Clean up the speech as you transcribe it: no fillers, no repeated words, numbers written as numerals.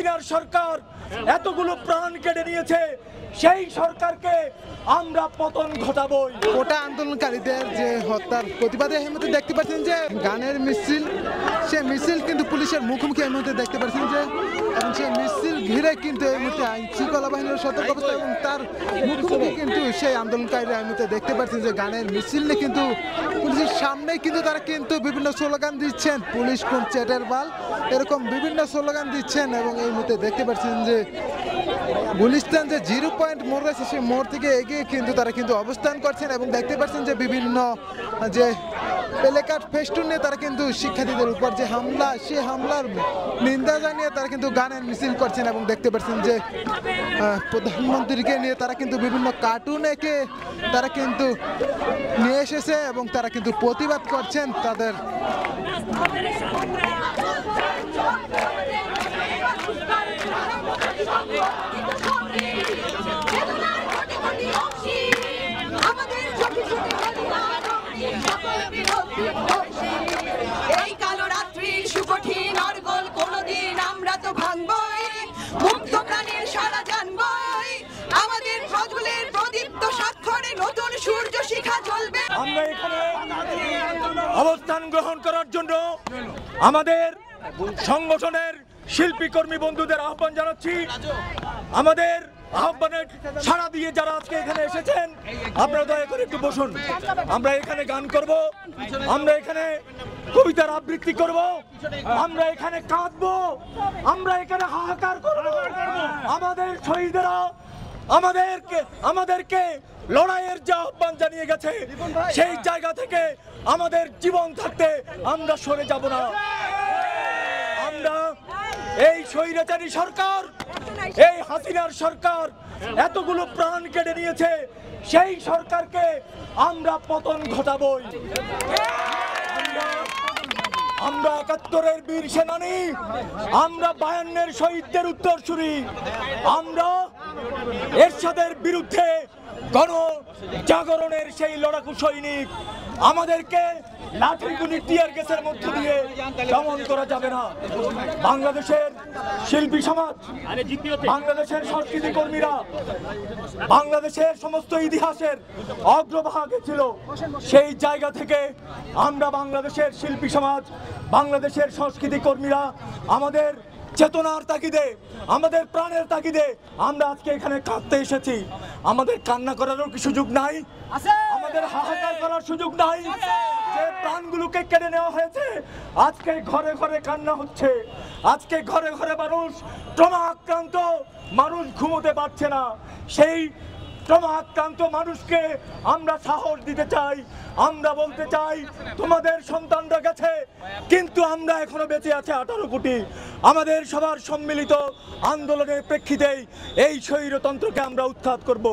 হাসিনার সরকার এতগুলো প্রাণ কেড়ে নিয়েছে, সেই সরকারকে আমরা পতন ঘটাবই। কোটা আন্দোলনকারীদের যে হত্যার প্রতিবাদে এই মুহূর্তে দেখতে পাচ্ছেন যে গানের মিছিল, সে মিছিল কিন্তু পুলিশের মুখোমুখি এই মুহূর্তে দেখতে পাচ্ছেন যে, এবং সেই মিছিল ঘিরে কিন্তু এই মুহূর্তে আইন শৃঙ্খলা বাহিনীর সতর্ক অবস্থা, এবং তার মুখোমুখি কিন্তু সেই আন্দোলনকারীরা এই মুহূর্তে দেখতে পাচ্ছেন যে গানের মিছিল নিয়ে কিন্তু পুলিশের সামনে কিন্তু তারা কিন্তু বিভিন্ন স্লোগান দিচ্ছেন, পুলিশ কোন চেটের বাল, এরকম বিভিন্ন স্লোগান দিচ্ছেন। এবং এই মুহূর্তে দেখতে পাচ্ছেন যে গুলিস্তান যে 0 পয়েন্ট মোড় রয়েছে সেই মোড় থেকে এগিয়ে কিন্তু তারা কিন্তু অবস্থান করছেন, এবং দেখতে পাচ্ছেন যে বিভিন্ন যে এলাকার ফেস্টুন নিয়ে তারা কিন্তু শিক্ষার্থীদের উপর যে হামলা, সেই হামলার নিন্দা জানিয়ে তারা কিন্তু গানের মিছিল করছেন। এবং দেখতে পাচ্ছেন যে প্রধানমন্ত্রীকে নিয়ে তারা কিন্তু বিভিন্ন কার্টুন এঁকে তারা কিন্তু নিয়ে এসেছে, এবং তারা কিন্তু প্রতিবাদ করছেন তাদের। এই কালো রাত্রির সুকঠিন অর্গল কোনদিন আমরা তো ভাঙবই, মুক্ত প্রাণের সারা জানবই, আমাদের ফজলের প্রদীপ্ত স্বাক্ষরে নতুন সূর্য শিখা জ্বলবে। আমরা এখানে অবস্থান গ্রহণ করার জন্য আমাদের সংগঠনের শিল্পী কর্মী বন্ধুদের আহ্বান জানাচ্ছি। আমাদের আহ্বানের সাড়া দিয়ে যারা আজকে এখানে এসেছেন, আপনারা দয়া করে একটু বসুন। আমরা এখানে গান করব, আমরা এখানে কবিতার আবৃত্তি করব, আমরা এখানে কাঁদবো, আমরা এখানে হাহাকার করব। আমাদের শহীদেরা আমাদেরকে লড়াইয়ের যে আহ্বান জানিয়ে গেছে, সেই জায়গা থেকে আমাদের জীবন থাকতে আমরা সরে যাব না। আমরা এই স্বৈরাচারী সরকার, এই হাসিনার সরকার এতগুলো প্রাণ কেড়ে নিয়েছে, সেই সরকারকে আমরা পতন ঘটাবই। আমরা ৭১-এর বীর সেনানী, আমরা ৫২-এর শহীদদের উত্তরসূরি, আমরা এরশাদের বিরুদ্ধে গণ জাগরণের সেই লড়াকু সৈনিক। আমাদেরকে লাঠিগুলি টিয়ার গ্যাসের মধ্য দিয়ে দমন করা যাবে না। বাংলাদেশের শিল্পী সমাজ, বাংলাদেশের সংস্কৃতি কর্মীরা বাংলাদেশের সমস্ত ইতিহাসের অগ্রভাগে ছিল। সেই জায়গা থেকে আমরা বাংলাদেশের শিল্পী সমাজ, বাংলাদেশের সংস্কৃতি কর্মীরা আমাদের চেতনার তাগিদে, আমাদের প্রাণের তাগিদে আমরা আজকে এখানে কাঁদতে এসেছি। আমাদের কান্না করারও কি সুযোগ নাই? আমাদের হাহাকার করার সুযোগ নাই? যে প্রাণগুলোকে কেড়ে নেওয়া হয়েছে, আজকে ঘরে ঘরে কান্না হচ্ছে, আজকে ঘরে ঘরে মানুষ ট্রমা আক্রান্ত, মানুষ ঘুমোতে পারছে না। সেই ট্রমা আক্রান্ত মানুষকে আমরা সাহস দিতে চাই, আমরা বলতে চাই তোমাদের সন্তানরা গেছে, কিন্তু আমরা এখনো বেঁচে আছে 18 কোটি। আমাদের সবার সম্মিলিত আন্দোলনের প্রেক্ষিতেই এই স্বৈরতন্ত্রকে আমরা উৎখাত করব।